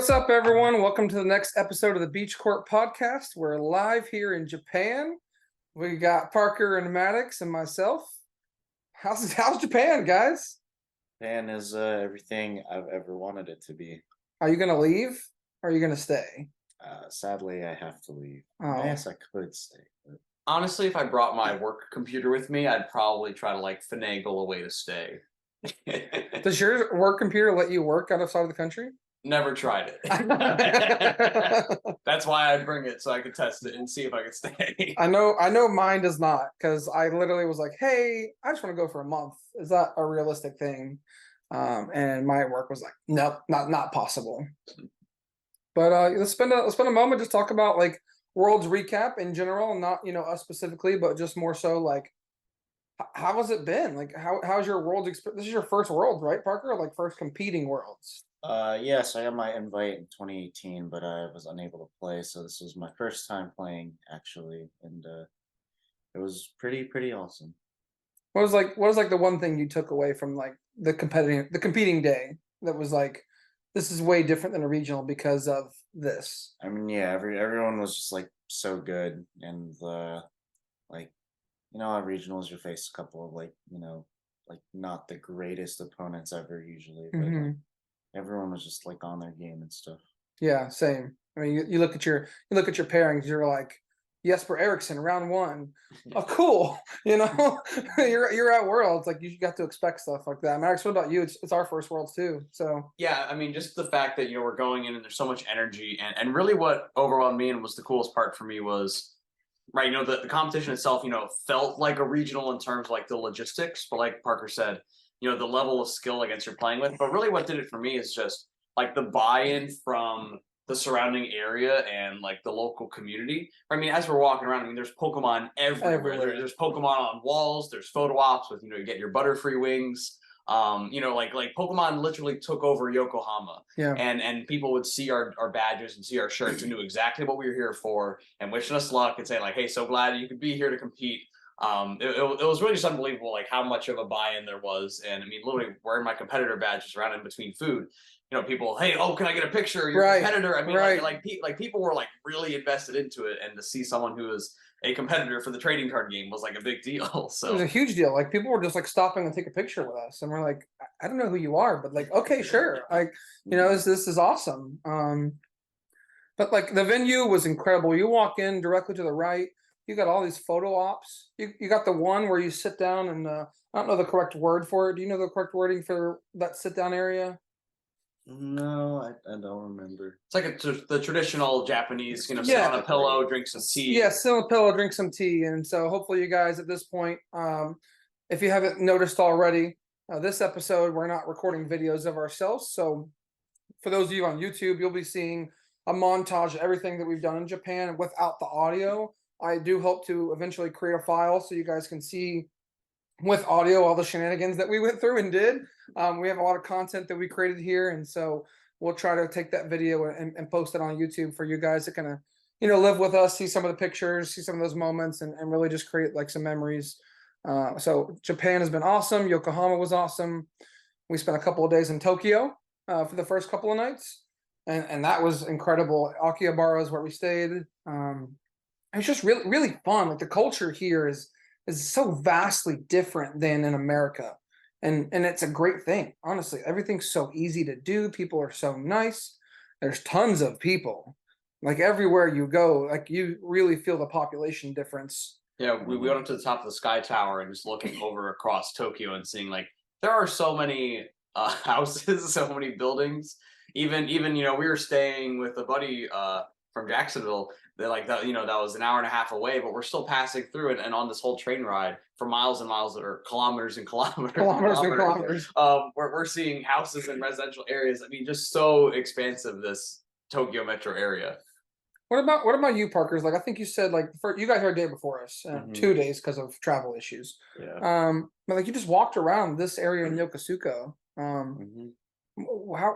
What's up, everyone? Welcome to the next episode of the BeachCourt podcast. We're live here in Japan. We got Parker and Maddox and myself. How's Japan, guys? Japan is everything I've ever wanted it to be. Are you gonna leave or are you gonna stay? Sadly, I have to leave. Oh. Yes, I could stay. But... Honestly, if I brought my work computer with me, I'd probably try to finagle a way to stay. Does your work computer let you work outside of the country? Never tried it. That's why I'd bring it so I could test it and see if I could stay. I know mine does not, because I literally was like, hey, I just want to go for a month. Is that a realistic thing? And my work was like, nope, not possible. But let's spend a moment just talk about like Worlds recap in general, not us specifically, but just more so like how has it been? Like how's your Worlds experience? This is your first Worlds, right, Parker? Like first competing Worlds. Yes, I got my invite in 2018, but I was unable to play, so this was my first time playing actually, and it was pretty awesome. What was like the one thing you took away from like the competing day that was like, this is way different than a regional because of this? I mean, yeah, everyone was just like so good, and like at regionals you face a couple of like not the greatest opponents ever usually, but like, everyone was just like on their game and stuff. Yeah, same. I mean, you look at your pairings. You're like Jesper Eriksson, round one. Oh, cool. You're at Worlds. Like you got to expect stuff like that. Max, what about you? It's our first Worlds too. So yeah, I mean, just the fact that we're going in and there's so much energy, and really what overwhelmed me and was the coolest part for me was right. The competition itself, felt like a regional in terms of like the logistics, but like Parker said, the level of skill against you're playing with. But really what did it for me is just like the buy-in from the surrounding area and like the local community. I mean, as we're walking around, I mean, there's Pokemon everywhere. There's Pokemon on walls, there's photo ops with, you get your Butterfree wings. Like Pokemon literally took over Yokohama. Yeah. And people would see our badges and see our shirts and knew exactly what we were here for and wishing us luck and saying like, hey, so glad you could be here to compete. It was really just unbelievable, like how much of a buy-in there was. And I mean, literally wearing my competitor badges around in between food, people, hey, oh, can I get a picture? You're a competitor. I mean, like people were like really invested into it, and to see someone who is a competitor for the trading card game was like a big deal. So it was a huge deal. Like people were just like stopping and take a picture with us, and we're like, I don't know who you are, but like, okay, sure, like this is awesome. But like the venue was incredible. You walk in directly to the right. You got all these photo ops. You got the one where you sit down and I don't know the correct word for it. Do you know the correct wording for that sit down area? No, I don't remember. It's like the traditional Japanese, sit on a pillow, drink some tea. Yeah, sit on a pillow, drink some tea. And so hopefully you guys at this point, if you haven't noticed already, this episode, we're not recording videos of ourselves. So for those of you on YouTube, you'll be seeing a montage of everything that we've done in Japan without the audio. I do hope to eventually create a file so you guys can see with audio all the shenanigans that we went through and did. We have a lot of content that we created here, and so we'll try to take that video and post it on YouTube for you guys to kind of live with us, see some of the pictures, see some of those moments, and really just create like some memories. So Japan has been awesome. Yokohama was awesome. We spent a couple of days in Tokyo for the first couple of nights, and that was incredible. Akihabara is where we stayed. It was just really fun. Like the culture here is so vastly different than in America. And it's a great thing. Honestly, everything's so easy to do. People are so nice. There's tons of people. Like everywhere you go, like you really feel the population difference. Yeah, we went up to the top of the Sky Tower and just looking over across Tokyo and seeing like there are so many houses, so many buildings. Even we were staying with a buddy from Jacksonville. That that was an hour and a half away, but we're still passing through it and on this whole train ride for miles and miles, or kilometers and kilometers. We're seeing houses in residential areas. I mean, just so expansive, this Tokyo metro area. What about you, Parker's? Like I think you said like you guys are a day before us, 2 days because of travel issues. Yeah. But like you just walked around this area in Yokosuka.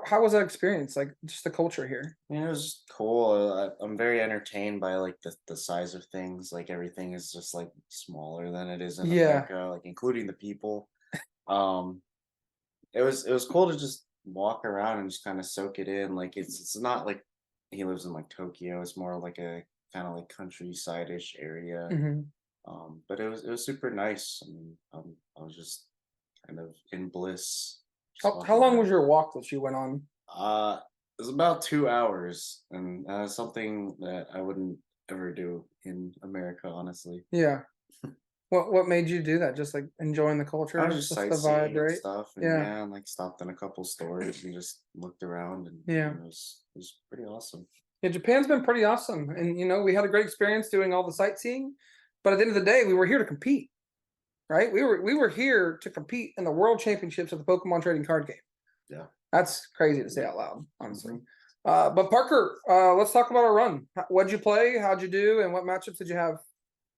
How was that experience? Like just the culture here? I mean, it was cool. I'm very entertained by like the size of things. Like everything is just like smaller than it is in America, like including the people. It was cool to just walk around and just kind of soak it in. Like it's not like he lives in like Tokyo. It's more like a kind of like countryside-ish area. Hmm. But it was super nice. I mean, I was just kind of in bliss. Just How walking long was around. your walk that you went on? It was about 2 hours, and something that I wouldn't ever do in America, honestly. Yeah. What made you do that? Just like enjoying the culture, I was just just the vibe, sightseeing and right? stuff, and Yeah. yeah, and like stopped in a couple stores and just looked around, and Yeah. it was pretty awesome. Yeah, Japan's been pretty awesome, and we had a great experience doing all the sightseeing. But at the end of the day, we were here to compete, right? We were here to compete in the World Championships of the Pokemon trading card game. Yeah. That's crazy to say out loud, honestly. Mhm. But Parker, let's talk about our run. What'd you play? How'd you do? And what matchups did you have?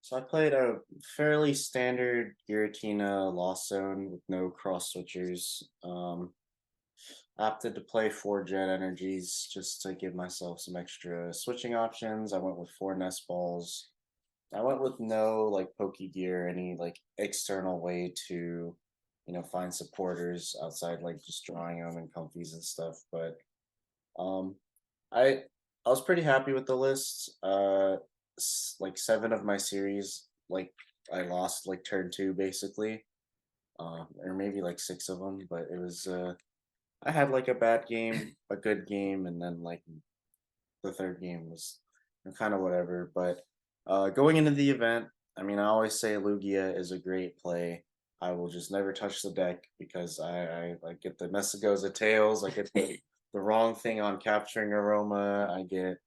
So I played a fairly standard Giratina Lost Zone with no cross switchers. Opted to play 4 Jet Energies just to give myself some extra switching options. I went with 4 Nest Balls. I went with no like Pokegear, any like external way to, find supporters outside like just drawing them and comfies and stuff. But um, I I was pretty happy with the list. Like 7 of my series, like I lost like turn 2 basically, or maybe like 6 of them. But it was I had like a bad game, a good game, and then like the third game was kind of whatever. But going into the event, I mean, I always say Lugia is a great play. I will just never touch the deck because I get the Messagoza tails. I get the wrong thing on capturing aroma. I get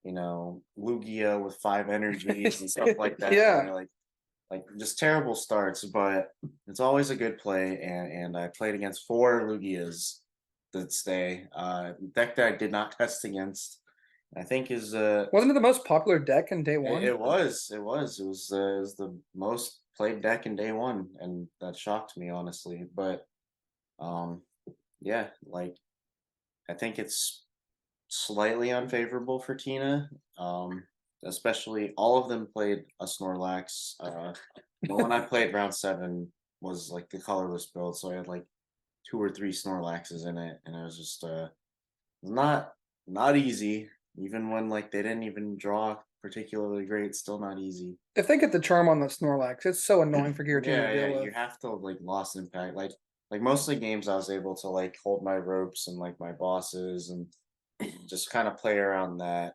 Lugia with 5 energies and stuff like that. Yeah. Like just terrible starts, but it's always a good play. And I played against 4 Lugias this day. Deck that I did not test against, I think is Wasn't it the most popular deck in day one? it was the most played deck in day one, and that shocked me honestly. But um, yeah, like I think it's slightly unfavorable for Tina. Especially all of them played a Snorlax. The one I played round 7 was like the colorless build, so I had like 2 or 3 Snorlaxes in it, and it was just not not easy. Even when like they didn't even draw particularly great, still not easy. If they get the charm on the Snorlax, it's so annoying for Giratina Yeah, to yeah, deal you with. have to like lost impact. Like most of the games I was able to like hold my ropes and like my bosses and just kind of play around that.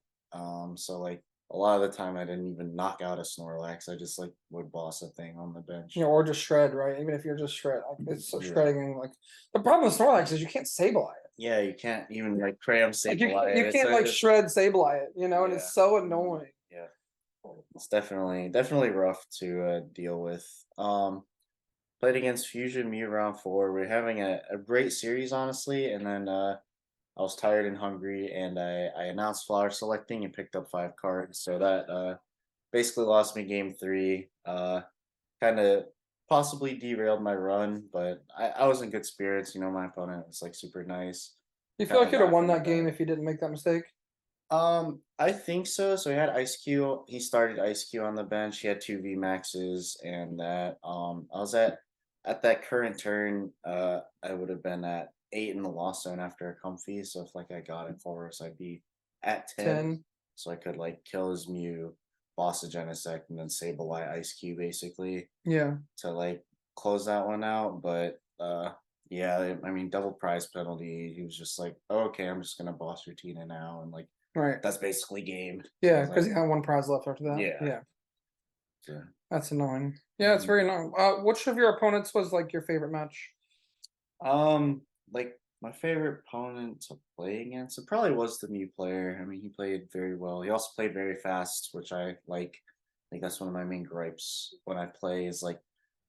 So like a lot of the time I didn't even knock out a Snorlax. I just like would boss a thing on the bench. Or just shred, right? Even if you're just shred, like, it's so Yeah. shredding. Like the problem with Snorlax is you can't Sableye it. Yeah, you can't even like Cram Like you, Sableye you it. can't like shred Sableye it, and Yeah. it's so annoying. Yeah. It's definitely rough to deal with. Played against Fusion Mew round 4. We're having a great series, honestly, and then I was tired and hungry, and I announced flower selecting and picked up 5 cards. So that basically lost me game 3. Kind of possibly derailed my run, but I was in good spirits. My opponent was like super nice. You feel like Kinda you'd have got won from the that game back. if you didn't make that mistake? I think so. So he had Ice Q. He started Ice Q on the bench. He had 2 V maxes, and that I was at that current turn. I would have been at 8 in the loss zone after a comfy. So if like I got it forwards, I'd be at 10. 10. So I could like kill his Mew, boss a Genesect, and then Sableye Ice Q basically Yeah. to like close that one out. But yeah, I mean double prize penalty. He was just like, oh, okay, I'm just gonna boss Tina now, and like Right. that's basically game. So I Yeah, was because like, he had one prize left after that. Yeah. Yeah. so, That's annoying. Yeah, it's Mhm. very annoying. Which of your opponents was like your favorite match? like my favorite opponent to play against, it probably was the Mew player. I mean, he played very well. He also played very fast, which I like. I think that's one of my main gripes when I play is like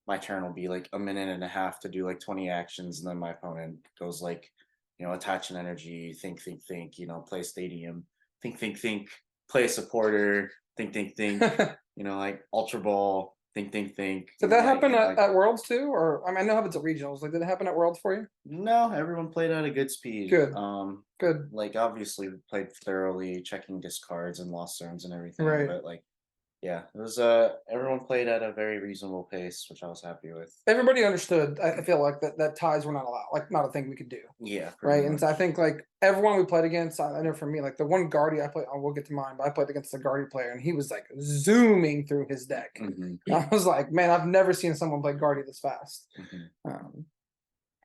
my turn will be like a minute and a half to do like 20 actions, and then my opponent goes like, attach an energy, think, play stadium, think, play a supporter, think, Did like Ultra Ball, think. that happen like at Worlds too? Or I mean, I know it happens at regionals. Like, did it happen at Worlds for you? no, everyone played at a good speed. Good. Good. Like obviously we played thoroughly, checking discards and lost zones and everything, Right. but like Yeah, it was everyone played at a very reasonable pace, which I was happy with. Everybody understood. I feel like that ties were not allowed, like not a thing we could do. Yeah, Right. pretty And so I much. think like everyone we played against, I know for me, like the one Guardy I played, we'll get to mine, but I played against the Guardy player and he was like zooming through his deck. Mhm, I was like, man, I've never seen someone play Guardy this fast. mhm.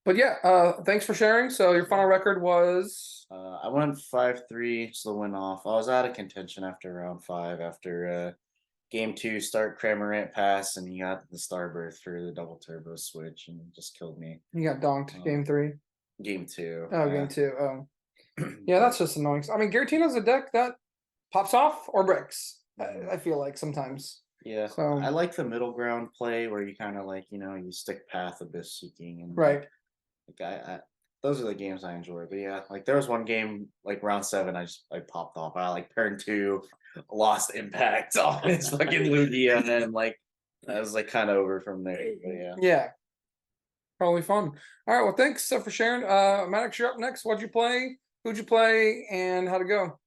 But yeah, thanks for sharing. So your final record was I went 5-3, so the win off. I was out of contention after round 5 after game 2 start Cramorant pass, and he got the Starbirth for the double turbo switch and just killed me. you got donked game 3. Game 2. Oh, game 2. Oh, yeah, that's just annoying. I mean, Giratina's a deck that pops off or breaks. I feel like sometimes. Yeah, So I like the middle ground play where you kind of like you stick Path Abyss Seeking and right. I those are the games I enjoy. But yeah, like there was one game like round 7, I popped off. I like turn 2, lost impact on his fucking Lugia, and then like I was like kind of over from there. But yeah, Yeah. Probably fun. All right. Well, thanks for sharing. Maddox, you're up next. What'd you play? Who'd you play? And how'd it go?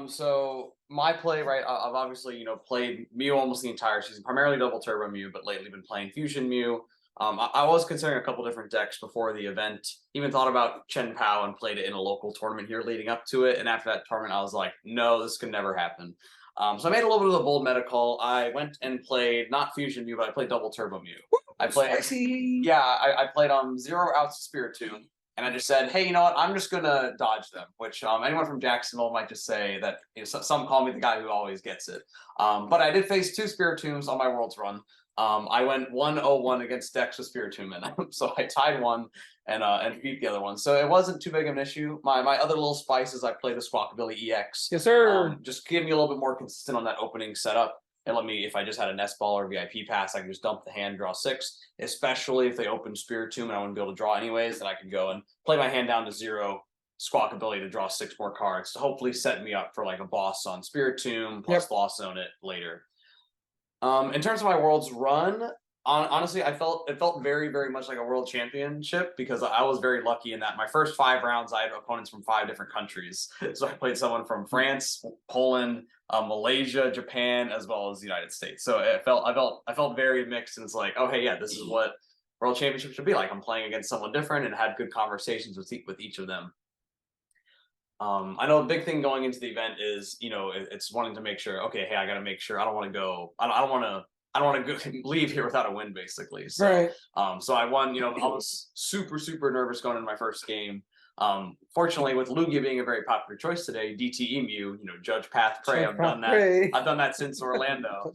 So my play, right? I've obviously, played Mew almost the entire season, primarily double turbo Mew, but lately been playing Fusion Mew. I was considering a couple different decks before the event. Even thought about Chen Pao and played it in a local tournament here leading up to it. And after that tournament, I was like, no, this could never happen. So I made a little bit of a bold medical. I went and played not Fusion Mew, but I played double turbo Mew. I played, Spicy. yeah, I played 0 outs to Spiritomb. And I just said, hey, you know what? I'm just gonna dodge them. Which anyone from Jacksonville might just say that some call me the guy who always gets it. But I did face 2 Spiritombs on my Worlds run. I went 1-0-1 against Dex with Spiritomb, and so I tied one and beat the other one. So it wasn't too big of an issue. My other little spice is I played the Squawkabilly EX. Yes, sir. Just give me a little bit more consistent on that opening setup. And let me, if I just had a Nest Ball or VIP pass, I can just dump the hand, draw 6. Especially if they open Spiritomb and I wouldn't be able to draw anyways, then I can go and play my hand down to 0, Squawkabilly to draw 6 more cards to hopefully set me up for like a boss on Spiritomb plus Lost Zone it later. In terms of my Worlds run, honestly, it felt very, very much like a World Championship because I was very lucky in that my first 5 rounds I had opponents from 5 different countries. So I played someone from France, Poland, Malaysia, Japan, as well as the United States. So I felt very mixed, and it's like, oh hey, yeah, this is what World Championship should be like. I'm playing against someone different and had good conversations with each of them. I know a big thing going into the event is, it's wanting to make sure, okay, hey, I got to make sure I don't want to go, I don't want to go leave here without a win, basically. So, right. So I won, I was super, super nervous going into my first game. Fortunately, with Lugia being a very popular choice today, DTE Mew, Judge Path Prey, I've done that since Orlando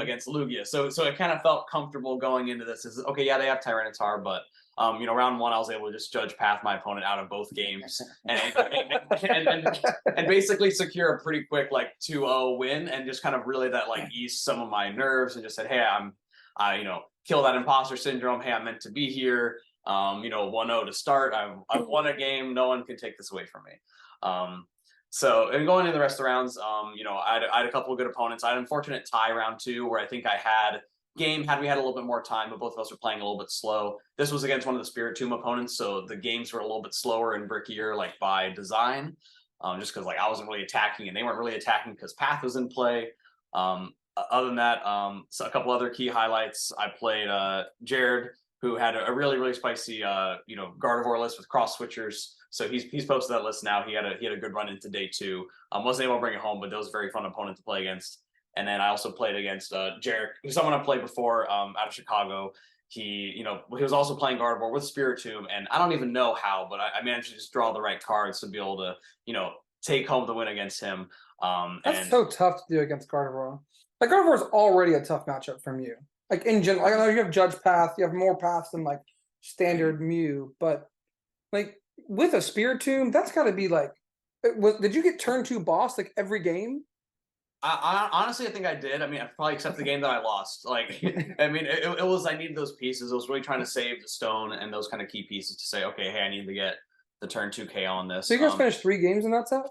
against Lugia. So it kind of felt comfortable going into this. Is okay, yeah, they have Tyranitar, but round 1, I was able to just judge path my opponent out of both games and basically secure a pretty quick like 2-0 win and just kind of really that like eased some of my nerves and just said, hey, I kill that imposter syndrome. Hey, I'm meant to be here. 1-0 to start. I've won a game. No one can take this away from me. So, and going into the rest of the rounds, I had a couple of good opponents. I had an unfortunate tie round 2 where I think I had had we had a little bit more time, but both of us were playing a little bit slow. This was against one of the Spiritomb opponents, so the games were a little bit slower and brickier, like by design, just because like I wasn't really attacking and they weren't really attacking because Path was in play. Other than that, so a couple other key highlights. I played Jared, who had a really, really spicy Gardevoir list with cross switchers. So he's posted that list now. He had a good run into day 2. Wasn't able to bring it home, but that was a very fun opponent to play against. And then I also played against Jarek, who's someone I've played before out of Chicago. He was also playing Gardevoir with Spiritomb, and I don't even know how, but I managed to just draw the right cards to be able to, take home the win against him. That's so tough to do against Gardevoir. Like Gardevoir is already a tough matchup from you. Like in general, I know you have Judge Path, you have more paths than like standard Mew, but like with a Spiritomb, that's got to be like. Did you get turn 2 boss like every game? I honestly, I think I did. I mean, probably except the game that I lost. Like, I mean, it was I needed those pieces. I was really trying to save the stone and those kind of key pieces to say, okay, hey, I need to get the turn 2 KO on this. So you guys finished 3 games in that set?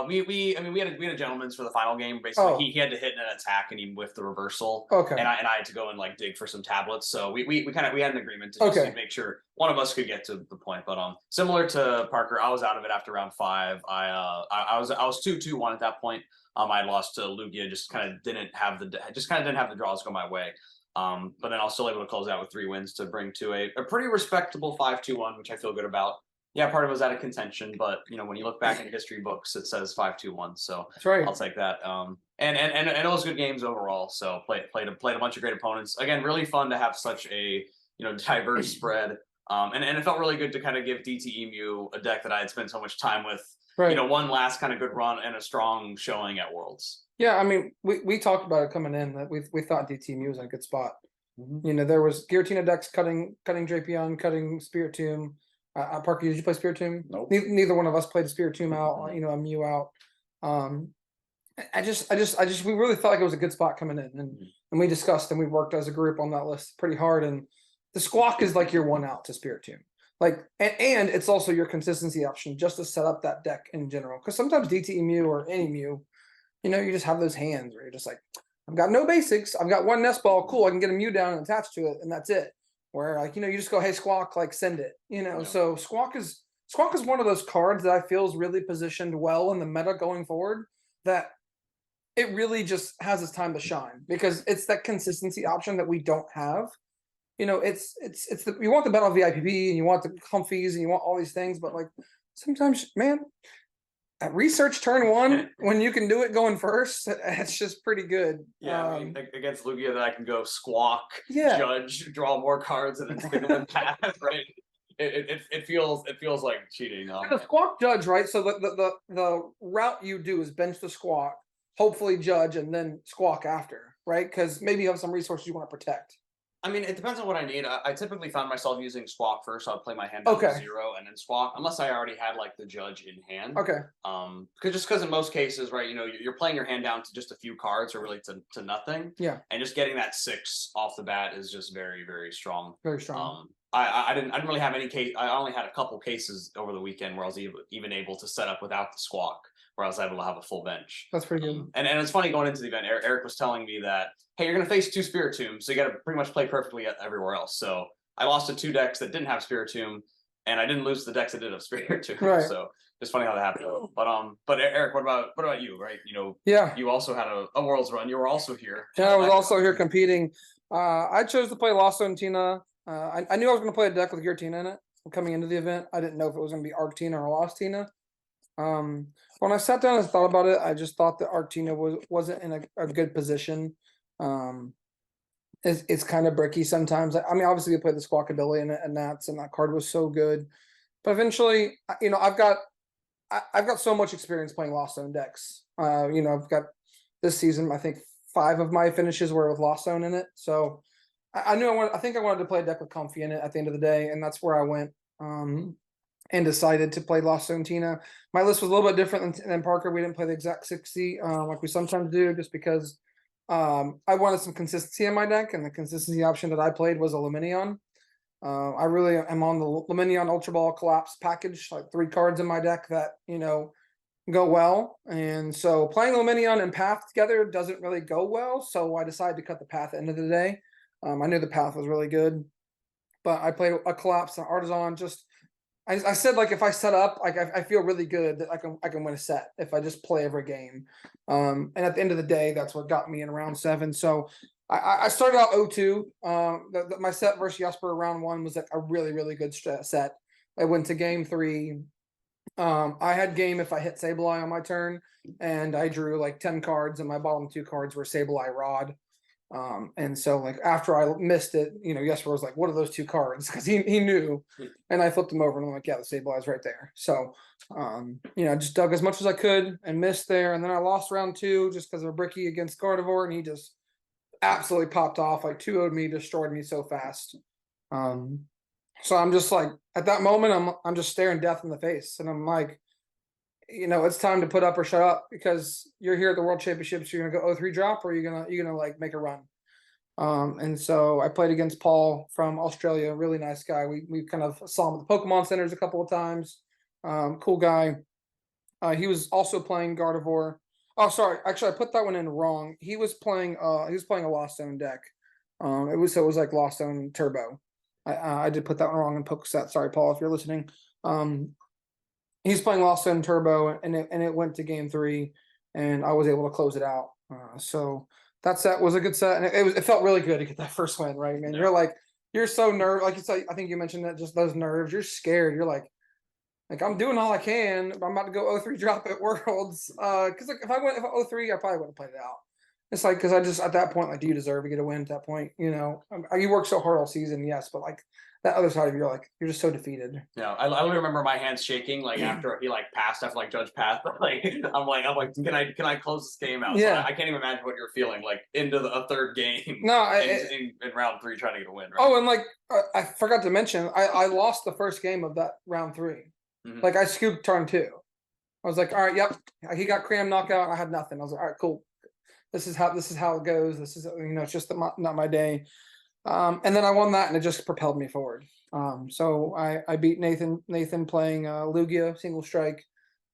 We had a gentleman's for the final game. Basically, he had to hit an attack and he whiffed the reversal. Okay. And I had to go and like dig for some tablets. So we had an agreement to just make sure one of us could get to the point. But similar to Parker, I was out of it after round 5. I was 2-2-1 at that point. I lost to Lugia, just kind of didn't have the draws go my way. But then I was still able to close out with 3 wins to bring to a pretty respectable 5-2-1, which I feel good about. Yeah, part of it was out of contention, but when you look back in history books, it says 5-2-1 , so That's right. I'll take that. And it was good games overall. So played a bunch of great opponents. Again, really fun to have such a diverse spread. And it felt really good to kind of give DTEMU a deck that I had spent so much time with. Right. One last kind of good run and a strong showing at Worlds. Yeah, I mean, we talked about it coming in that we thought DTMU was in a good spot. Mm-hmm. There was Giratina decks cutting Drapion, cutting Spirit Tomb. Parker, did you play Spirit Tomb? Nope. Neither one of us played Spirit Tomb out. A Mew out. I just we really felt like it was a good spot coming in, and we discussed and we worked as a group on that list pretty hard. And the Squawk is like your one out to Spirit Tomb. Like, and it's also your consistency option just to set up that deck in general. Because sometimes DTEMU or any Mew, you just have those hands where you're just like, I've got no basics. I've got one nest ball. Cool. I can get a Mew down and attach to it, and that's it. Where like, you just go, hey, Squawk, like send it. Yeah. So Squawk is one of those cards that I feel is really positioned well in the meta going forward, that it really just has its time to shine because it's that consistency option that we don't have. It's you want the battle VIPP and you want the comfies and you want all these things, but like sometimes, man, at research turn 1 when you can do it going first, it's just pretty good. Yeah, I mean, against Lugia, that I can go Squawk, Yeah. Judge, draw more cards, and then stick them in path, right? It feels like cheating. The Squawk Judge, right? So the route you do is bench the Squawk, hopefully Judge, and then Squawk after, right? Because maybe you have some resources you want to protect. I mean, it depends on what I need. I typically found myself using Squawk first. I'd play my hand down to 0 and then Squawk, unless I already had like the Judge in hand. Okay. Because in most cases, right, you're playing your hand down to just a few cards or really to nothing. Yeah. And just getting that 6 off the bat is just very, very strong. Very strong. I didn't really have any case. I only had a couple cases over the weekend where I was even able to set up without the Squawk, where I was able to have a full bench. That's pretty good. And it's funny going into the event. Eric was telling me that, hey, you're going to face 2 Spirit Tombs, so you got to pretty much play perfectly everywhere else. So I lost to 2 decks that didn't have Spirit Tomb, and I didn't lose the decks that did have Spirit Tomb. Right. So it's funny how that happened. But Eric, what about you? Right? Yeah. You also had a Worlds run. You were also here. Yeah, I was also here competing. I chose to play Lasso and Tina. I knew I was going to play a deck with Giratina in it coming into the event. I didn't know if it was going to be Arc Tina or Lost Tina. When I sat down and thought about it, I just thought that Arc Tina wasn't in a good position. It's kind of bricky sometimes. I mean, obviously we played the Squawkabilly and that card was so good. But eventually, I've got so much experience playing Lost Zone decks. I've got this season, I think 5 of my finishes were with Lost Zone in it. So I think I wanted to play a deck with Comfy in it at the end of the day, and that's where I went. And decided to play Lost Zone Tina. My list was a little bit different than Parker. We didn't play the exact 60 like we sometimes do, just because I wanted some consistency in my deck, and the consistency option that I played was a Luminion. I really am on the Luminion Ultra Ball Collapse package, like 3 cards in my deck that go well, and so playing Luminion and Path together doesn't really go well. So I decided to cut the Path at the end of the day. I knew the Path was really good, but I played a Collapse and Artisan. Just I said, like, if I set up, like, I feel really good that I can win a set if I just play every game. And at the end of the day, that's what got me in round 7. So I started out 0-2. My set versus Jesper round 1 was like a really, really good set. I went to game 3. I had game if I hit Sableye on my turn, and I drew like 10 cards, and my bottom 2 cards were Sableye Rod. And so like after I missed it, Jesper was like, what are those 2 cards? Because he knew, and I flipped him over and I'm like, yeah, the Sableye is right there. So I just dug as much as I could and missed there, and then I lost round 2 just because of a bricky against Gardevoir, and he just absolutely popped off, like 2-0'd me, destroyed me so fast. So I'm just like, at that moment, I'm just staring death in the face, and I'm like, it's time to put up or shut up, because you're here at the World Championships. You're gonna go 0-3 drop, or you're gonna like make a run. And so I played against Paul from Australia, really nice guy. We kind of saw him at the Pokemon centers a couple of times. Cool guy. He was also playing Gardevoir. Oh, sorry, actually I put that one in wrong. He was playing a Lost Zone deck. It was like Lost Zone Turbo. I did put that one wrong in Pokeset. Sorry, Paul, if you're listening. He's playing Lost Zone Turbo, and it went to game 3. and I was able to close it out. So that set was a good set, and it felt really good to get that first win, right, man? Yeah. You're so nervous, like it's like I think you mentioned that, just those nerves. You're scared. You're like I'm doing all I can, but I'm about to go 0-3 drop at Worlds. Because like if I 0-3, I probably would have played it out. It's like, because I just, at that point, like, do you deserve to get a win at that point? You know, you work so hard all season, yes, but like that other side of you, like you're just so defeated. Yeah, I literally remember my hands shaking like after he like passed after like Judge passed. Like I'm like, can I close this game out? Yeah. So I can't even imagine what you're feeling like into a third game. No, in round 3 trying to get a win. Right? Oh, and like I forgot to mention, I lost the first game of that round 3. Like I scooped turn 2. I was like, all right, yep. He got cram knockout. I had nothing. I was like, all right, cool. This is how it goes. This is, you know, it's just not my day. And then I won that, and it just propelled me forward. So I beat Nathan playing Lugia single strike.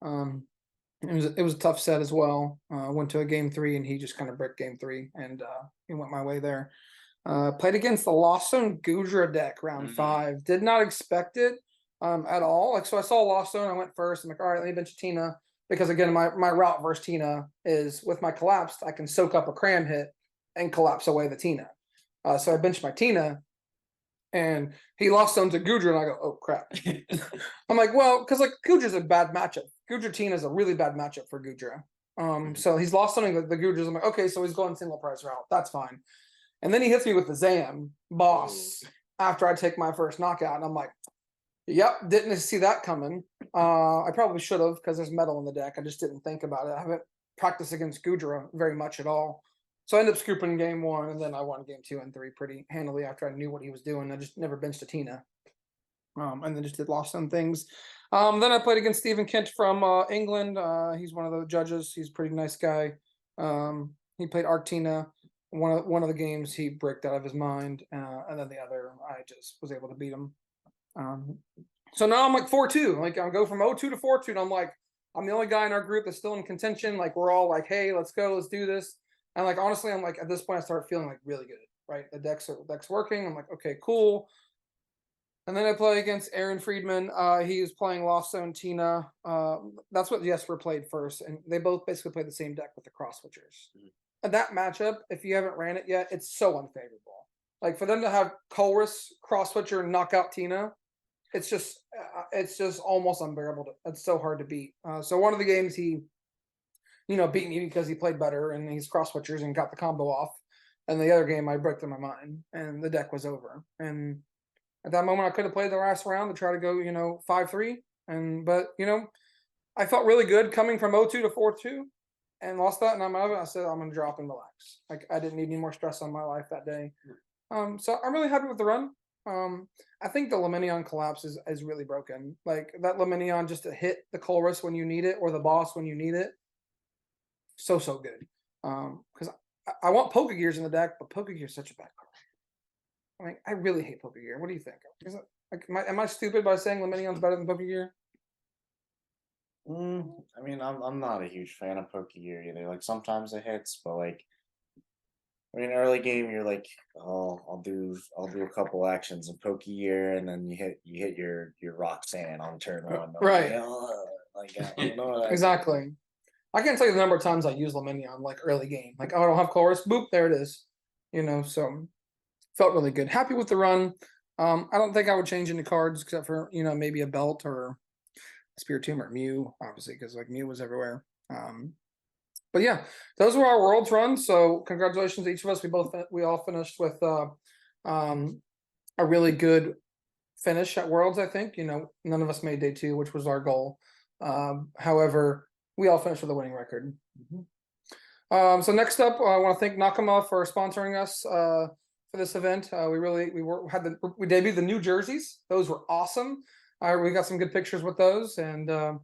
It was a tough set as well. Went to a game 3, and he just kind of bricked game 3, and he went my way there. Played against the Lost Zone Gudra deck round 5. Did not expect it at all. Like, so I saw Lost Zone. I went first. I'm like, all right, let me bench Tina, because again, my route versus Tina is with my collapsed, I can soak up a cram hit and collapse away the Tina. So I benched my Tina, and he Lost Zone to Gudra, and I go, oh crap. I'm like, well, because like Gudra's a bad matchup. Gudra Tina is a really bad matchup for Gudra. So he's Lost Zoning the Gudras. I'm like, okay, so he's going single price route. That's fine. And then he hits me with the Zam boss after I take my first knockout, and I'm like, yep, didn't see that coming. I probably should have, because there's metal in the deck. I just didn't think about it. I haven't practiced against Gudra very much at all. So I ended up scooping game 1, and then I won game 2 and 3 pretty handily after I knew what he was doing. I just never benched a Tina. And then just did lost some things. Then I played against Stephen Kent from England. He's one of the judges. He's a pretty nice guy. He played Arctina. One of the games he bricked out of his mind, and then the other I just was able to beat him. So now I'm like 4-2. Like I go from 0-2 to 4-2, and I'm like, I'm the only guy in our group that's still in contention. Like we're all like, hey, let's go, let's do this. And like honestly, I'm like at this point I start feeling like really good. Right, the deck's working. I'm like, okay, cool. And then I play against Aaron Friedman. He was playing Lost Zone Tina. That's what Jesper played first, and they both basically played the same deck with the cross switchers. And that matchup, if you haven't ran it yet, it's so unfavorable. Like for them to have Colress cross switcher knockout Tina, it's just almost unbearable. It's so hard to beat. So one of the games he, beat me because he played better and he's cross switchers and got the combo off. And the other game I broke in my mind, and the deck was over. And at that moment, I could have played the last round to try to go, 5-3. But I felt really good coming from 0-2 to 4-2 and lost that. And I'm out of it. I said, I'm going to drop and relax. Like I didn't need any more stress on my life that day. So I'm really happy with the run. I think the Leminion collapse is really broken. Like that Leminion just to hit the Colress when you need it, or the boss when you need it. So good. Because I want Pokegears in the deck, but Pokegear is such a bad card. I mean, I really hate Pokegear. What do you think? Is it like am I stupid by saying Leminion's better than Pokegear? I mean, I'm not a huge fan of Pokegear either. Like sometimes it hits, but like, I mean, early game you're like, oh, I'll do a couple actions in Pokegear, and then you hit your Roxanne on turn 1. Right. Like, Exactly. I can't tell you the number of times I use Leminion like early game. Like, oh, I don't have Chorus. Boop, there it is. So felt really good. Happy with the run. I don't think I would change any cards except for, maybe a belt or a Spiritomb or Mew, obviously, because like Mew was everywhere. But yeah, those were our Worlds runs. So congratulations to each of us. We all finished with a really good finish at Worlds, I think. None of us made day 2, which was our goal. However, we all finished with a winning record. So next up, I want to thank Nakama for sponsoring us for this event. We debuted the new jerseys. Those were awesome. We got some good pictures with those, and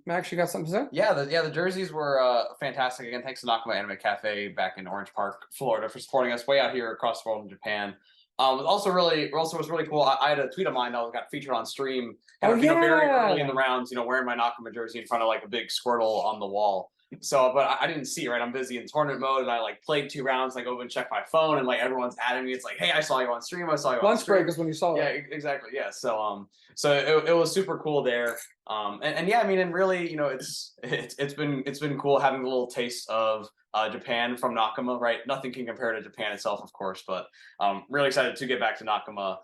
Max, you got something to say? Yeah, the jerseys were fantastic. Again, thanks to Nakama Anime Cafe back in Orange Park, Florida, for supporting us way out here across the world in Japan. Also was really cool. I had a tweet of mine that got featured on stream. Very early in the rounds, wearing my Nakama jersey in front of like a big Squirtle on the wall. So, but I didn't see, right? I'm busy in tournament mode, and I like played 2 rounds. I go and check my phone, and like everyone's adding me. It's like, hey, I saw you on stream. I saw you on Lunch stream. break is when you saw Yeah, it. exactly. Yeah. So it was super cool there. And yeah, I mean, and really, you know, it's been cool having a little taste of Japan from Nakama, right? Nothing can compare to Japan itself, of course, but really excited to get back to Nakama.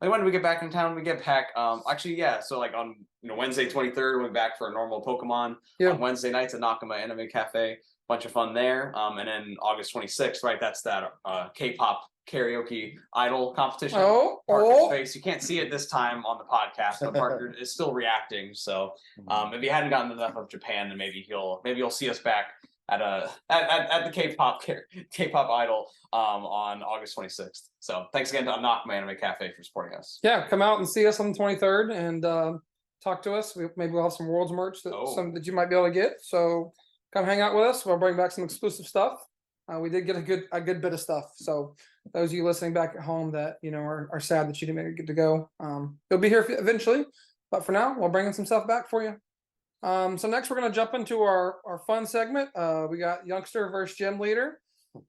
Like when did we get back in town? We get back actually, yeah, so like on Wednesday 23rd, we went back for a normal Pokemon on Wednesday nights at Nakama Anime Cafe. Bunch of fun there. And then August 26th, right? That's that K-pop karaoke idol competition. Parker's face. You can't see it this time on the podcast, but Parker is still reacting. So if you hadn't gotten enough of Japan, then maybe you'll see us back at the K-pop idol on August 26th. So thanks again to Nakama Anime Cafe for supporting us. Yeah, come out and see us on the 23rd and talk to us. Maybe we'll have some Worlds merch that you might be able to get. So come hang out with us. We'll bring back some exclusive stuff. We did get a good bit of stuff. So those of you listening back at home that are sad that you didn't get to go, you'll be here eventually. But for now, we'll bring in some stuff back for you. So next we're going to jump into our fun segment. We got youngster versus gym leader.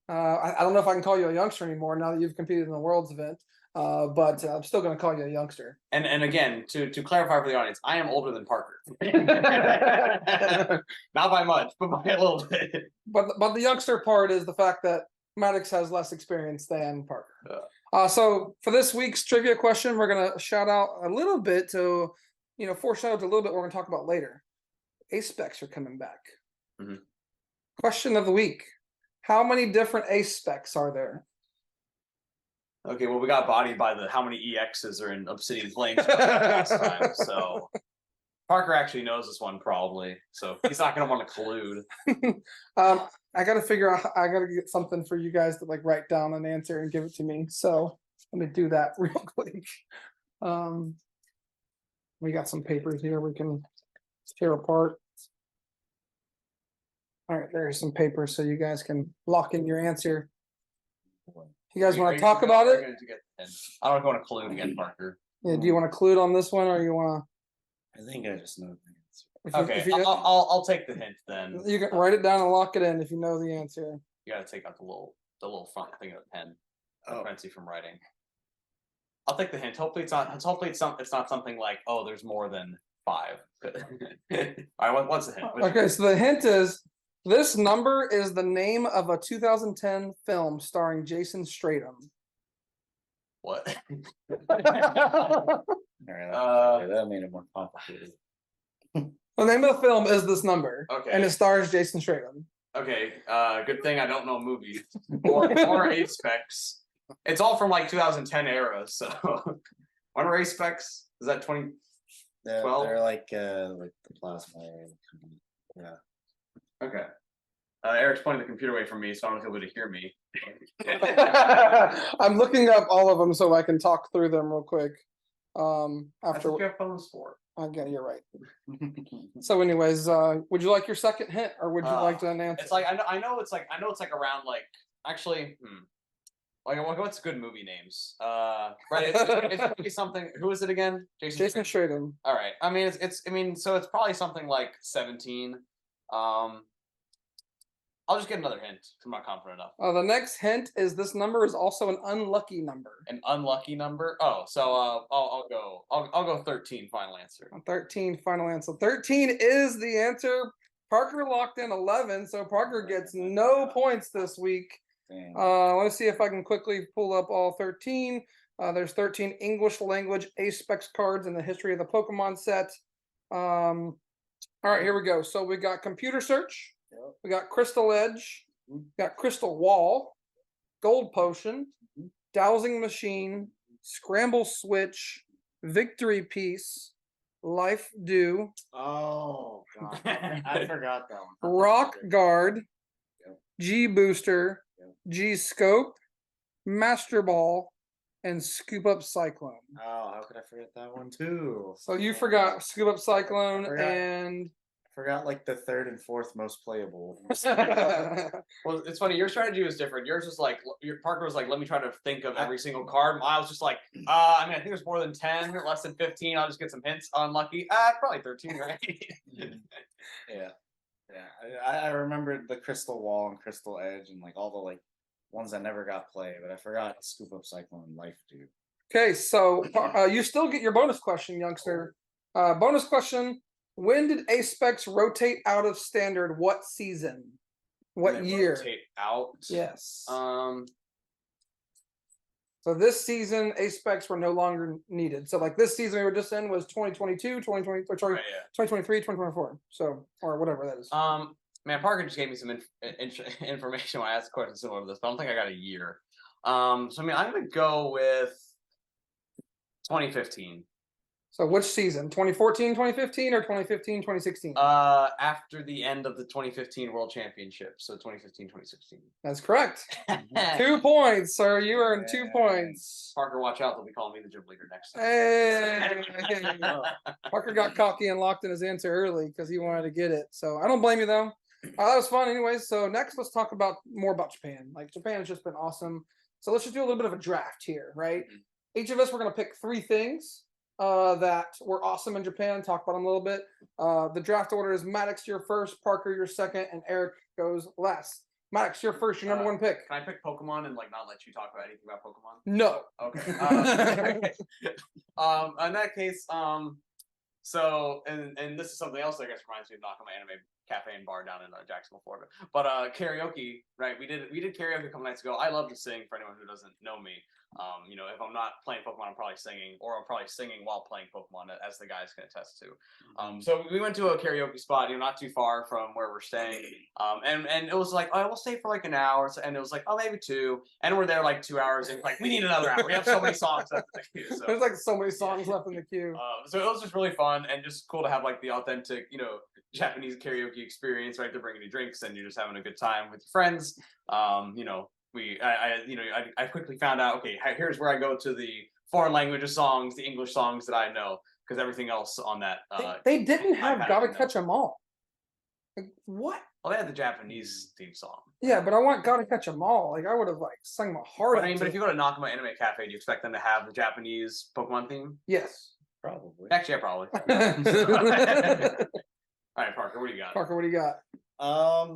I don't know if I can call you a youngster anymore now that you've competed in the Worlds event, but I'm still going to call you a youngster. And again, to clarify for the audience, I am older than Parker. Not by much, but by a little bit. But the youngster part is the fact that Maddox has less experience than Parker. So for this week's trivia question, we're going to shout out a little bit to, foreshadow to a little bit we're going to talk about later. Ace specs are coming back. Mm-hmm. Question of the week. How many different ace specs are there? Okay, well, we got bodied by how many EXs are in Obsidian Flames last time, so Parker actually knows this one probably, so he's not going to want to collude. I got to figure out, I got to get something for you guys to write down an answer and give it to me. So let me do that real quick. We got some papers here we can tear apart. All right, there's some paper so you guys can lock in your answer. You guys want to talk about it? I don't want to collude again, Parker. Yeah, do you want to collude on this one, or you want I think I just know the answer. Okay, I'll take the hint then. You can write it down and lock it in if you know the answer. You got to take out the little front thing of the pen. Prevents you from writing. I'll take the hint. Hopefully it's not something like, oh, there's more than 5. All right, what's the hint? Okay, so the hint is this number is the name of a 2010 film starring Jason Statham. What? All right, that made it more complicated. The name of the film is this number. Okay. And it stars Jason Statham. Okay. Good thing I don't know movies or ace specs. It's all from 2010 era. So when were ace specs? Is that 2012? They're like the plasma. Yeah. Okay. Eric's pointing the computer away from me, so I don't know if he'll be able to hear me. I'm looking up all of them so I can talk through them real quick. That's what you have phones for. Again, you're right. So, anyways, would you like your second hint, or would you like to answer? It's like I know it's around actually. What's good movie names? Right, it's gonna be something. Who is it again? Jason Statham. All right. I mean, so it's probably something like 17. I'll just get another hint. I'm not confident enough. The next hint is this number is also an unlucky number. An unlucky number? Oh, so I'll go 13. Final answer. 13. Final answer. 13 is the answer. Parker locked in 11, so Parker gets no points this week. Let's see if I can quickly pull up all 13. There's 13 English language ace specs cards in the history of the Pokemon set. All right, here we go. So we got computer search. We got Crystal Edge, got Crystal Wall, Gold Potion, Dowsing Machine, Scramble Switch, Victory Piece, Life Dew. Oh, God. I forgot that one. Rock Guard, G Booster, G Scope, Master Ball, and Scoop Up Cyclone. Oh, how could I forget that one too? So you forgot Scoop Up Cyclone and... Forgot the 3rd and 4th most playable. Well, it's funny. Your strategy was different. Yours was your Parker was let me try to think of every single card. I was just I think there's more than 10, less than 15. I'll just get some hints. Unlucky. Probably 13, right? Yeah. Yeah, I remembered the Crystal Wall and Crystal Edge and like all the like ones that never got played, but I forgot Scoop Up Cyclone and Life Tube. Okay, so you still get your bonus question, youngster. Bonus question: when did Ace-Specs rotate out of Standard? What season? What They year? rotate out. Yes. Um. So this season, Ace-Specs were no longer needed. So like this season we were just in was 2022, 2020, sorry, Right, yeah. 2023, 2024. So, or whatever that is. Man, Parker just gave me some information when I asked a question similar to this, but I don't think I got a year. So I mean, I'm gonna go with 2015. So which season? 2014, 2015, or 2015, 2016? After the end of the 2015 World Championships, so 2015, 2016. That's correct. 2 points, sir. You earned 2 points. Parker, watch out! They'll be calling me the gym leader next time. Hey. Parker got cocky and locked in his answer early because he wanted to get it. So I don't blame you though. That was fun, anyways. So next, let's talk more about Japan. Like Japan has just been awesome. So let's just do a little bit of a draft here, right? Each of us we're gonna pick 3 things that were awesome in Japan. Talk about them a little bit. The draft order is Maddox, you're first, Parker, you're second, and Eric goes last. Maddox, you're first. Your number 1 pick. Can I pick Pokemon and like not let you talk about anything about Pokemon? No. Okay. In that case, so and this is something else that I guess reminds me of Nakama Anime Cafe and Bar down in Jacksonville, Florida. But karaoke, right? We did karaoke a couple nights ago. I love to sing. For anyone who doesn't know me, you know, if I'm not playing Pokemon, I'm probably singing, or I'm probably singing while playing Pokemon, as the guys can attest to. So we went to a karaoke spot, you know, not too far from where we're staying. And it was like, oh, we'll stay for like an hour, and it was like, oh, maybe 2, and we're there like 2 hours, and like we need another hour. We have so many songs left in the queue. So. There's like so many songs left in the queue. So it was just really fun and just cool to have like the authentic, you know, Japanese karaoke experience, right? They're bringing you drinks and you're just having a good time with your friends. You know, I quickly found out, okay, here's where I go to the foreign languages songs, the English songs that I know, because everything else on that. They didn't have Gotta Catch 'Em All. Like, what? Well, they had the Japanese theme song. Yeah, but I want Gotta Catch 'Em All. Like, I would have like sung my heart out. But if you go to Nakama Anime Cafe, do you expect them to have the Japanese Pokemon theme? Yes. Probably. Actually, yeah, probably. All right, Parker, what do you got? Parker, what do you got?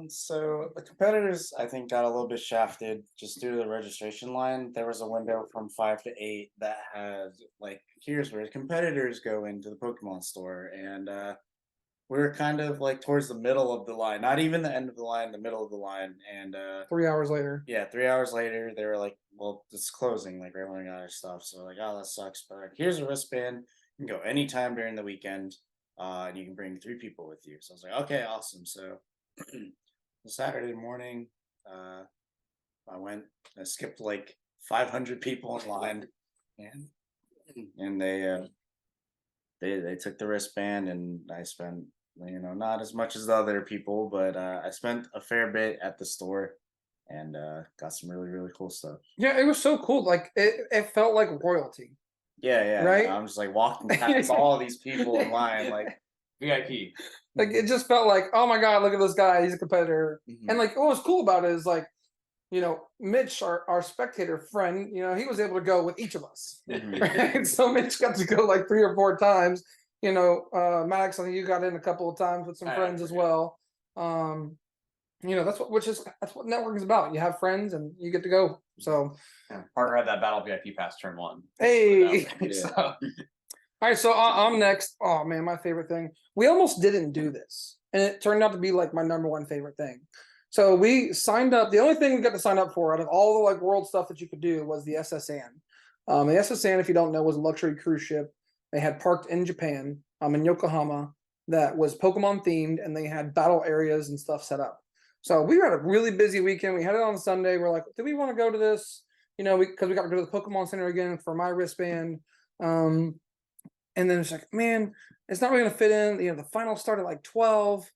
So the competitors, I think, got a little bit shafted just due to the registration line. There was a window from 5 to 8 that had like, here's where competitors go into the Pokemon store, and we were kind of like towards the middle of the line, not even the end of the line, the middle of the line, and 3 hours later. Yeah, 3 hours later, they were like, well, it's closing, like we're running out of stuff. So like, oh, that sucks. But like, here's a wristband. You can go anytime during the weekend. And you can bring 3 people with you. So I was like, okay, awesome. So Saturday morning, I skipped like 500 people in line, and they took the wristband, and I spent, you know, not as much as the other people, but I spent a fair bit at the store and got some really, really cool stuff. Yeah, it was so cool. Like it felt like royalty. Yeah. Right? I'm just like walking past all these people in line, like VIP. Like it just felt like, oh my God, look at this guy. He's a competitor. Mhm. And like what was cool about it is like, you know, Mitch, our spectator friend, you know, he was able to go with each of us. Mhm. Right? So Mitch got to go like 3 or 4 times. You know, Max, I think you got in a couple of times with some friends as well. You know, that's what networking is about. You have friends and you get to go. So Yeah, Parker had that battle VIP pass turn 1. hey. So, All right, so I'm next. Oh man, my favorite thing. We almost didn't do this, and it turned out to be like my number 1 favorite thing. So we signed up. The only thing we got to sign up for out of all the like world stuff that you could do was the SSN. The SSN, if you don't know, was a luxury cruise ship. They had parked in Japan, in Yokohama, that was Pokemon themed, and they had battle areas and stuff set up. So we had a really busy weekend. We had it on Sunday. We're like, do we want to go to this? You know, because we got to go to the Pokemon Center again for my wristband. And then it's like, man, it's not really going to fit in. You know, the final started like 12.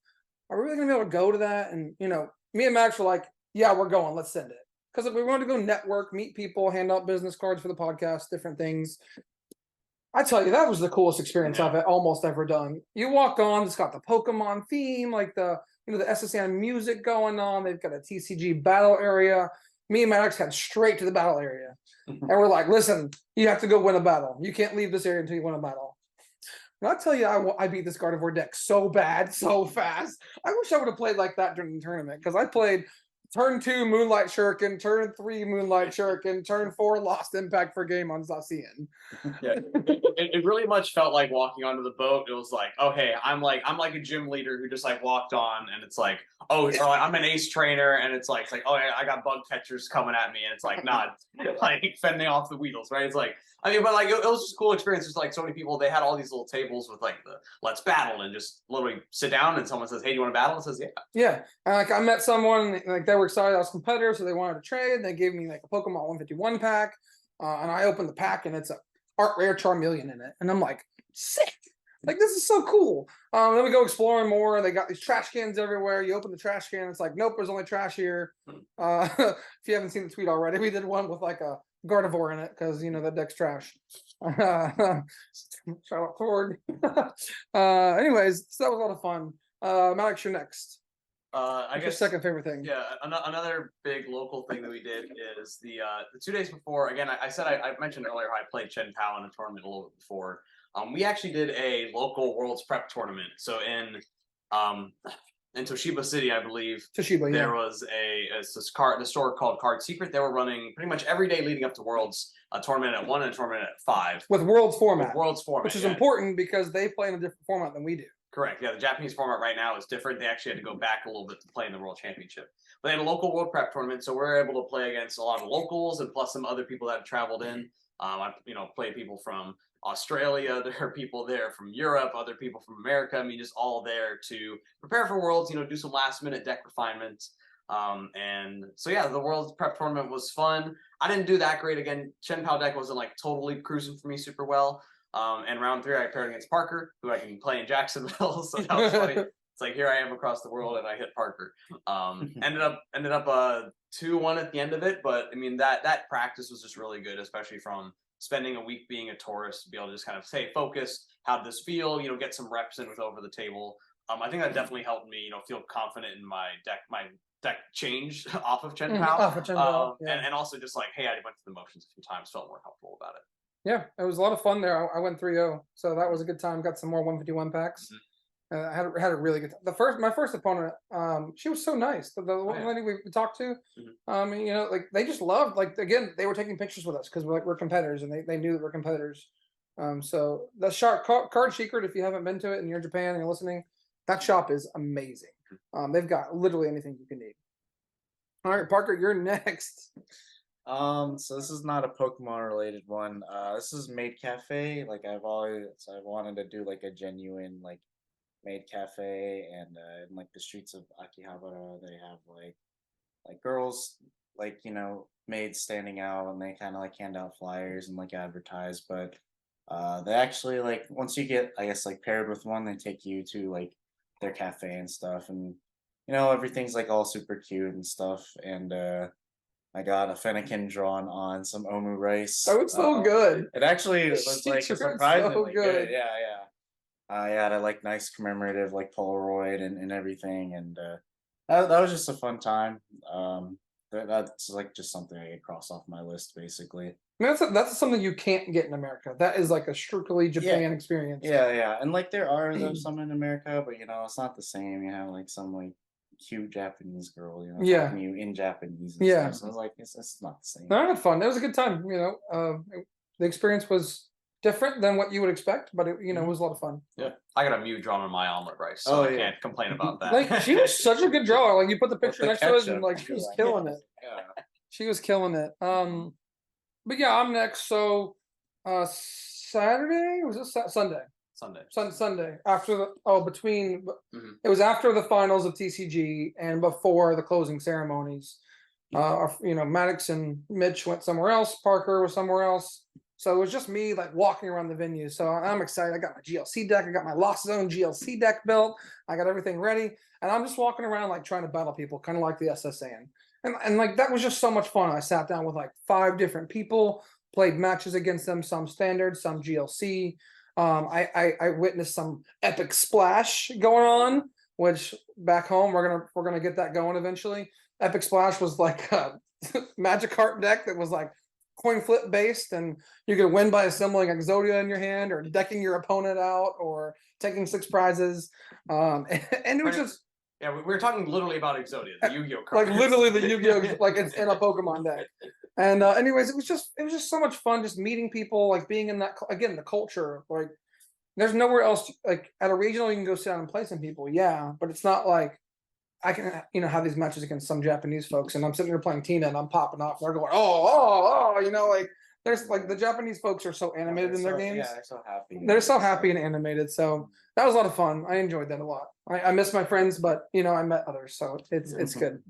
Are we really going to be able to go to that? And, you know, me and Max were like, yeah, we're going. Let's send it. Because we wanted to go network, meet people, hand out business cards for the podcast, different things. I tell you, that was the coolest experience I've almost ever done. You walk on, it's got the Pokemon theme, like the SSN music going on. They've got a TCG battle area. Me and Max head straight to the battle area. And we're like, listen, you have to go win a battle. You can't leave this area until you win a battle. And I'll tell you, I beat this Gardevoir deck so bad, so fast. I wish I would have played like that during the tournament because I played turn 2 Moonlight Shuriken, turn 3 Moonlight Shuriken, turn 4 Lost Impact for game on Zacian. Yeah, it really much felt like walking onto the boat. It was like, okay, I'm like a gym leader who just like walked on, and it's like, oh, or like, I'm an ace trainer, and it's like, oh, I got bug catchers coming at me, and it's like, not like fending off the Weedles, right? It's like, I mean, but like it was just a cool experience. Just like so many people, they had all these little tables with like the let's battle, and just literally sit down, and someone says, hey, do you want to battle? And says, yeah. Yeah, and like I met someone like they were excited I was competitive, so they wanted to trade. They gave me like a Pokemon 151 pack, and I opened the pack, and it's a Art Rare Charmeleon in it, and I'm like, sick! Like this is so cool. Then we go exploring more. They got these trash cans everywhere. You open the trash can, it's like, nope, there's only trash here. If you haven't seen the tweet already, we did one with like a Gardevoir in it because you know that deck's trash. Shout out Ford. Anyways, so that was a lot of fun. Alex, you're next. I What's your guess second favorite thing? Yeah, another big local thing that we did is the 2 days before. Again, I said I mentioned earlier how I played Chen Pao in a tournament a little bit before. We actually did a local Worlds Prep tournament. So in Toshiba City, I believe, Toshiba, yeah. there was the store called Card Secret. They were running pretty much every day leading up to Worlds, a tournament at 1 and a tournament at 5. With Worlds format. With Worlds format, which is important because they play in a different format than we do. Correct. Yeah, the Japanese format right now is different. They actually had to go back a little bit to play in the World Championship. But they had a local World Prep tournament, so we're able to play against a lot of locals and plus some other people that have traveled in. I played people from Australia. There are people there from Europe, other people from America. I mean, just all there to prepare for Worlds. Do some last minute deck refinements. And so yeah, the World Prep tournament was fun. I didn't do that great. Again, Chen Pao deck wasn't like totally cruising for me super well. And round 3, I paired against Parker, who I can play in Jacksonville. So that was funny. It's like here I am across the world, and I hit Parker. Ended up 2-1 at the end of it, but I mean that practice was just really good, especially from spending a week being a tourist to be able to just kind of stay focused. How did this feel? Get some reps in with over the table. I think that definitely helped me, feel confident in my deck. My deck changed off of Chen Pao. Off of Chen Pao, yeah. And also just like, hey, I went through the motions a few times, felt more comfortable about it. Yeah, it was a lot of fun there. I went 3-0, so that was a good time. Got some more 151 packs. I had a really good time. My first opponent, she was so nice. The lady we talked to, like they just loved. Like again, they were taking pictures with us because we're competitors, and they knew that we're competitors. So the shop Card Secret, if you haven't been to it and you're in Japan and you're listening, that shop is amazing. They've got literally anything you can need. All right, Parker, you're next. So this is not a Pokemon related one. This is Maid Cafe. Like I wanted to do like a genuine like Maid Cafe, and in like the streets of Akihabara, they have like girls like maids standing out, and they kind of like hand out flyers and like advertise. But they actually like once you get like paired with one, they take you to like their cafe and stuff, and everything's like all super cute and stuff, and I got a Fennekin drawn on some Omu rice. That was so good. It actually was like surprisingly good. Yeah. I had a like nice commemorative like Polaroid and everything, and that was just a fun time. That's like just something I could cross off my list, basically. I mean, that's something you can't get in America. That is like a strictly Japan experience. Yeah, and like there are some in America, but it's not the same. You have like some like cute Japanese girl, talking to you in Japanese. And stuff. So I was like, it's not the same. No, I had fun. It was a good time. The experience was different than what you would expect, but it was a lot of fun. Yeah, I got a Mew drawn on my omelet rice, so I can't complain about that. Like she was such a good drawer. Like you put the picture next to it, and like she was killing it. Yeah, she was killing it. But yeah, I'm next. So, Saturday was it Sunday? Sunday after it was after the finals of TCG and before the closing ceremonies. Maddox and Mitch went somewhere else. Parker was somewhere else. So it was just me like walking around the venue. So I'm excited. I got my GLC deck. I got my Lost Zone GLC deck built. I got everything ready, and I'm just walking around like trying to battle people, kind of like the SSN. And like that was just so much fun. I sat down with like 5 different people, played matches against them, some standard, some GLC. I witnessed some epic splash going on, which back home we're gonna get that going eventually. Epic Splash was like a Magic Heart deck that was like coin flip based, and you could win by assembling Exodia in your hand, or decking your opponent out, or taking 6 prizes. And it was just Yeah, we were talking literally about Exodia, the Yu-Gi-Oh cards. like literally the Yu-Gi-Oh, like it's in a Pokemon deck. And anyways, it was just so much fun, just meeting people, like being in that again the culture. Like there's nowhere else, like at a regional you can go sit down and play some people, yeah, but it's not like I can have these matches against some Japanese folks, and I'm sitting here playing Tina, and I'm popping off. They're going, like there's like the Japanese folks are so animated in their games. Yeah, they're so happy. They're so happy and animated. So that was a lot of fun. I enjoyed that a lot. I miss my friends, but I met others, so it's good.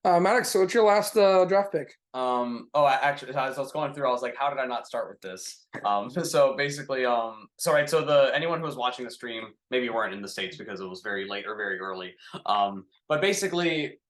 Maddox, so what's your last draft pick? Actually, as I was going through, I was like, how did I not start with this? So basically, so anyone who was watching the stream, maybe you weren't in the States because it was very late or very early. But basically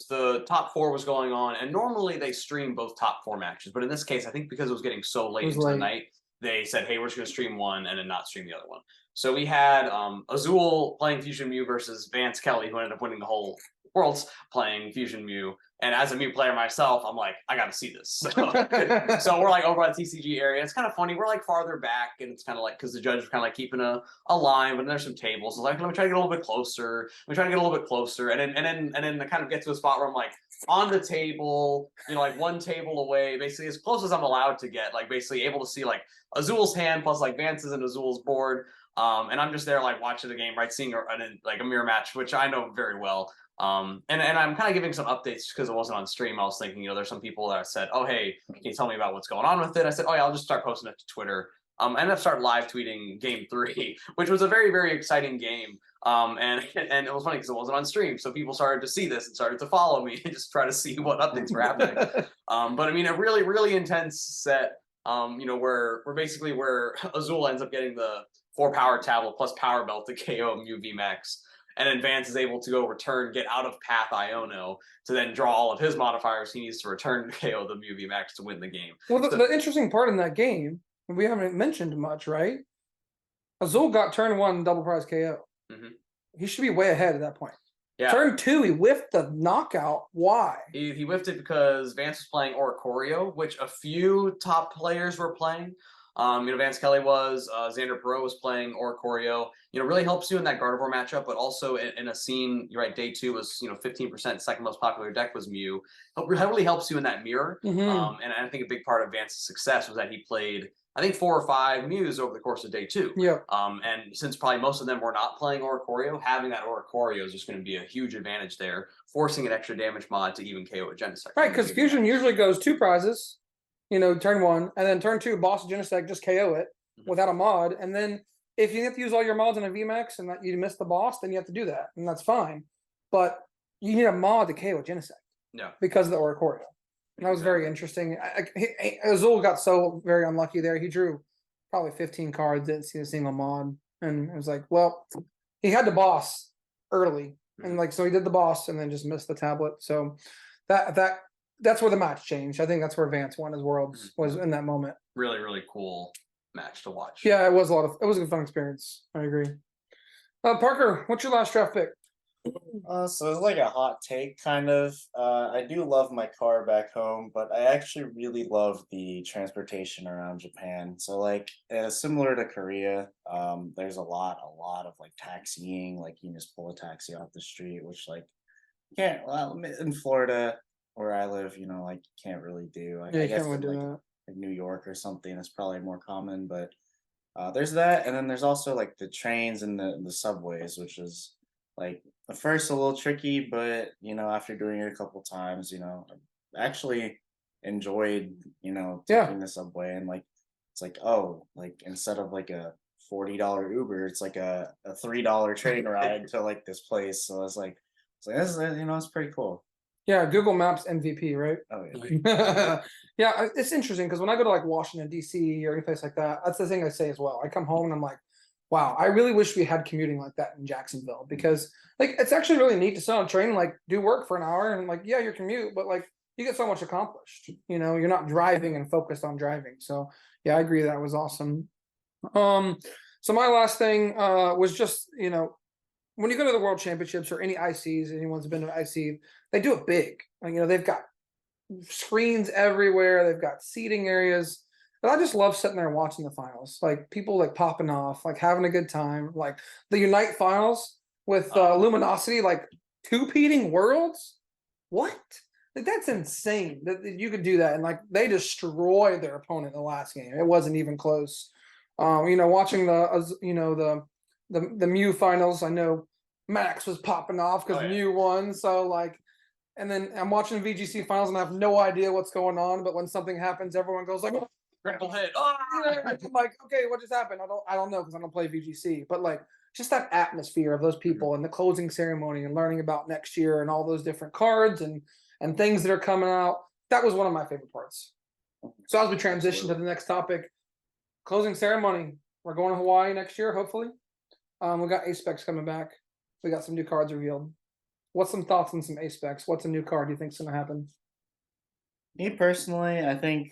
the top 4 was going on, and normally they stream both top 4 matches, but in this case, I think because it was getting so late into the night, they said, hey, we're just gonna stream one and then not stream the other one. So we had Azul playing Fusion Mew versus Vance Kelly, who ended up winning the whole Worlds, playing Fusion Mew. And as a Mew player myself, I'm like, I gotta see this. So we're like over at the TCG area. It's kind of funny. We're like farther back, and it's kind of like because the judge was kind of like keeping a line, but there's some tables. So like, let me try to get a little bit closer. Let me try to get a little bit closer, and then I kind of get to a spot where I'm like on the table, like one table away, basically as close as I'm allowed to get, like basically able to see like Azul's hand plus like Vance's and Azul's board. And I'm just there like watching the game, right, seeing like a mirror match, which I know very well. And I'm kind of giving some updates because it wasn't on stream. I was thinking, there's some people that said, oh, hey, can you tell me about what's going on with it? I said, oh yeah, I'll just start posting it to Twitter. I ended up start live tweeting game 3, which was a very, very exciting game. And it was funny because it wasn't on stream. So people started to see this and started to follow me and just try to see what updates were happening. But I mean, a really, really intense set, where basically where Azul ends up getting the 4 power tablet plus power belt to KO Mew VMAX. And then Vance is able to go return, get out of path Iono to then draw all of his modifiers he needs to return to KO the Mew VMAX to win the game. Well, the interesting part in that game, we haven't mentioned much, right? Azul got turn 1 double prize KO. Mm-hmm. He should be way ahead at that point. Yeah. Turn 2, he whiffed the knockout. Why? He whiffed it because Vance was playing Oricorio, which a few top players were playing. Vance Kelly was, Xander Perot was playing Oricorio. Really helps you in that Gardevoir matchup, but also in a scene, you're right, day 2 was, 15%, second most popular deck was Mew. It really helps you in that mirror. Mm-hmm. And I think a big part of Vance's success was that he played, I think, 4 or 5 Mews over the course of day 2. Yeah. And since probably most of them were not playing Oricorio, having that Oricorio is just going to be a huge advantage there, forcing an extra damage mod to even KO a Genesect. Right, because Fusion usually goes 2 prizes, turn 1, and then turn 2, boss Genesect, just KO it without a mod. And then if you have to use all your mods on a VMAX and that you miss the boss, then you have to do that, and that's fine. But you need a mod to KO a Genesect. Yeah. Because of the Oricorio. That was very interesting. Azul got so very unlucky there. He drew probably 15 cards, didn't see a single mod, and it was like, well, he had the boss early, and so he did the boss and then just missed the tablet. So that's where the match changed. I think that's where Vance won his Worlds, was in that moment. Really, really cool match to watch. Yeah, it was a fun experience. I agree. Parker, what's your last draft pick? So it's like a hot take, kind of. I do love my car back home, but I actually really love the transportation around Japan. So like similar to Korea, there's a lot of like taxiing. Like you just pull a taxi off the street, which like can't. Well, in Florida where I live, like can't really do. Yeah, I you guess can't really do like, that. like New York or something is probably more common, but there's that, and then there's also like the trains and the subways, which is like at first a little tricky, but after doing it a couple times, I actually enjoyed taking the subway, and like it's like, oh, like instead of like a $40 Uber, it's like a $3 train ride to like this place. So it's like this is it's pretty cool. Yeah, Google Maps MVP, right? Oh yeah. Yeah, it's interesting because when I go to like Washington D.C. or any place like that, that's the thing I say as well. I come home and I'm like, wow, I really wish we had commuting like that in Jacksonville, because like it's actually really neat to sit on a train and like do work for an hour, and like, yeah, your commute, but like you get so much accomplished. You're not driving and focused on driving. So yeah, I agree, that was awesome. So my last thing was just, when you go to the World Championships or any ICs, anyone's been to IC, they do it big. Like, they've got screens everywhere. They've got seating areas. But I just love sitting there watching the finals. Like people like popping off, like having a good time. Like the Unite finals with Luminosity, like two-peating worlds. What? Like that's insane that you could do that. And like they destroyed their opponent in the last game. It wasn't even close. Watching the Mew finals, I know Max was popping off because Mew won. So like, and then I'm watching VGC finals and I have no idea what's going on. But when something happens, everyone goes like, Critical hit. I'm like, okay, what just happened? I don't know because I don't play VGC. But like, just that atmosphere of those people and the closing ceremony and learning about next year and all those different cards and things that are coming out. That was one of my favorite parts. So as we transition to the next topic, closing ceremony. We're going to Hawaii next year, hopefully. We got A-Specs coming back. We got some new cards revealed. What's some thoughts on some A-Specs? What's a new card you think's going to happen? Me personally, I think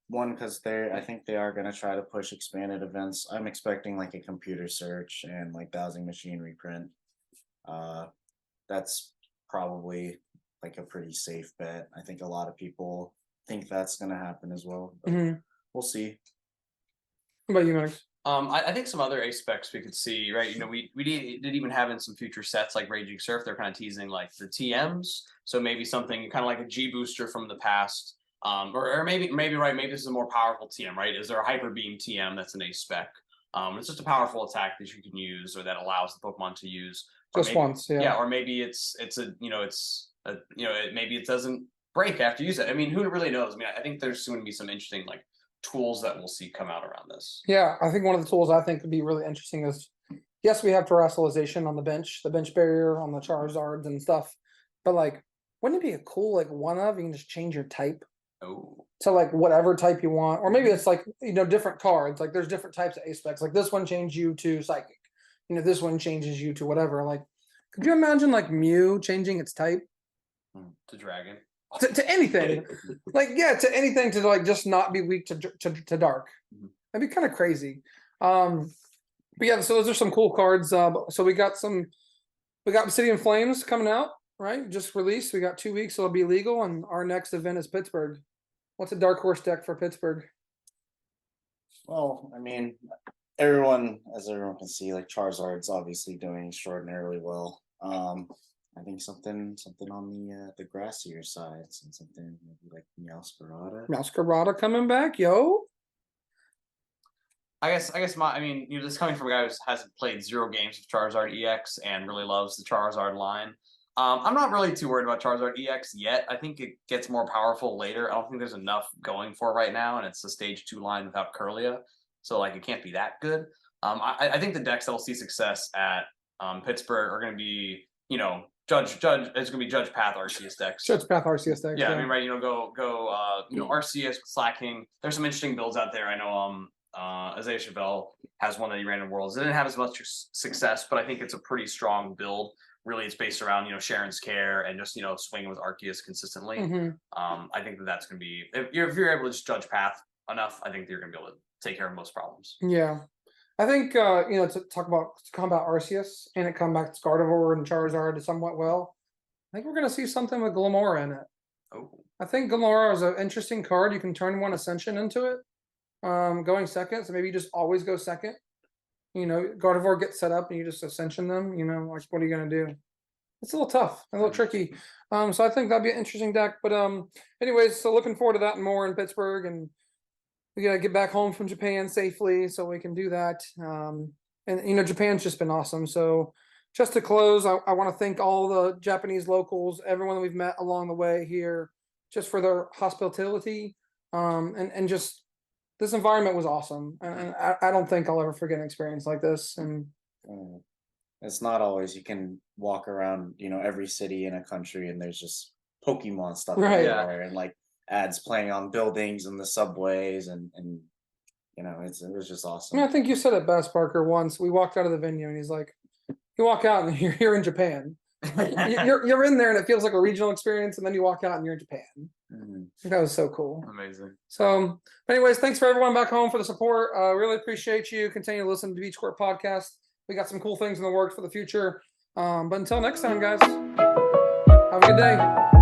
one, because I think they are going to try to push expanded events. I'm expecting like a computer search and like dowsing machine reprint. That's probably like a pretty safe bet. I think a lot of people think that's going to happen as well. But we'll see. What about you, Max? I think some other ace specs we could see, right? We did even have in some future sets like Raging Surf. They're kind of teasing like the TMs, so maybe something kind of like a G booster from the past, or maybe this is a more powerful TM, right? Is there a Hyper Beam TM that's an ace spec? It's just a powerful attack that you can use or that allows the Pokemon to use just once, yeah. Yeah, or maybe maybe it doesn't break after you use it. I mean, who really knows? I mean, I think there's going to be some interesting like tools that we'll see come out around this. Yeah, I think one of the tools I think could be really interesting is, yes, we have terrestrialization on the bench barrier on the Charizards and stuff, but like, wouldn't it be a cool like one of you can just change your type to like whatever type you want, or maybe it's like different cards. Like there's different types of A-Specs. Like this one changes you to Psychic, this one changes you to whatever. Like, could you imagine like Mew changing its type to Dragon? To anything, to anything to like just not be weak to dark. That'd be kind of crazy. But yeah, so those are some cool cards. So we got Obsidian Flames coming out, right? Just released. We got 2 weeks, so it'll be legal, and our next event is Pittsburgh. What's a dark horse deck for Pittsburgh? Well, I mean, everyone can see, like Charizard's obviously doing extraordinarily well. I think something on the grassier side, something maybe like Meowscarada coming back, yo. I guess this coming from a guy who hasn't played 0 games of Charizard EX and really loves the Charizard line. I'm not really too worried about Charizard EX yet. I think it gets more powerful later. I don't think there's enough going for right now, and it's the stage 2 line without Curlia, so like it can't be that good. I think the decks that will see success at Pittsburgh are going to be Judge. It's going to be Judge Path Arceus decks. Judge Path Arceus decks. Yeah, I mean, right? Go. Arceus, Slacking. There's some interesting builds out there. I know. Isaiah Chevelle has one that he ran in Worlds. It didn't have as much success, but I think it's a pretty strong build. Really, it's based around Sharon's Care and just swinging with Arceus consistently. I think that's going to be if you're able to just Judge Path enough, I think you're going to be able to take care of most problems. Yeah. I think to combat Arceus and it come back to Gardevoir and Charizard somewhat well. I think we're going to see something with Glamora in it. Oh, I think Glamora is an interesting card. You can turn one Ascension into it, going second. So maybe you just always go second. Gardevoir gets set up and you just Ascension them. Like what are you going to do? It's a little tough, a little tricky. So I think that'd be an interesting deck. But anyways, so looking forward to that and more in Pittsburgh, and we gotta get back home from Japan safely so we can do that. And Japan's just been awesome. So just to close, I want to thank all the Japanese locals, everyone that we've met along the way here, just for their hospitality. And just this environment was awesome. And I don't think I'll ever forget an experience like this. And it's not always you can walk around, every city in a country and there's just Pokemon stuff everywhere and like ads playing on buildings and the subways and it was just awesome. I think you said it best, Parker. Once we walked out of the venue and he's like, you walk out and you're here in Japan. you're in there and it feels like a regional experience, and then you walk out and you're in Japan. That was so cool. Amazing. So anyways, thanks for everyone back home for the support. Really appreciate you. Continue to listen to the BeachCourt podcast. We got some cool things in the works for the future. But until next time, guys, have a good day.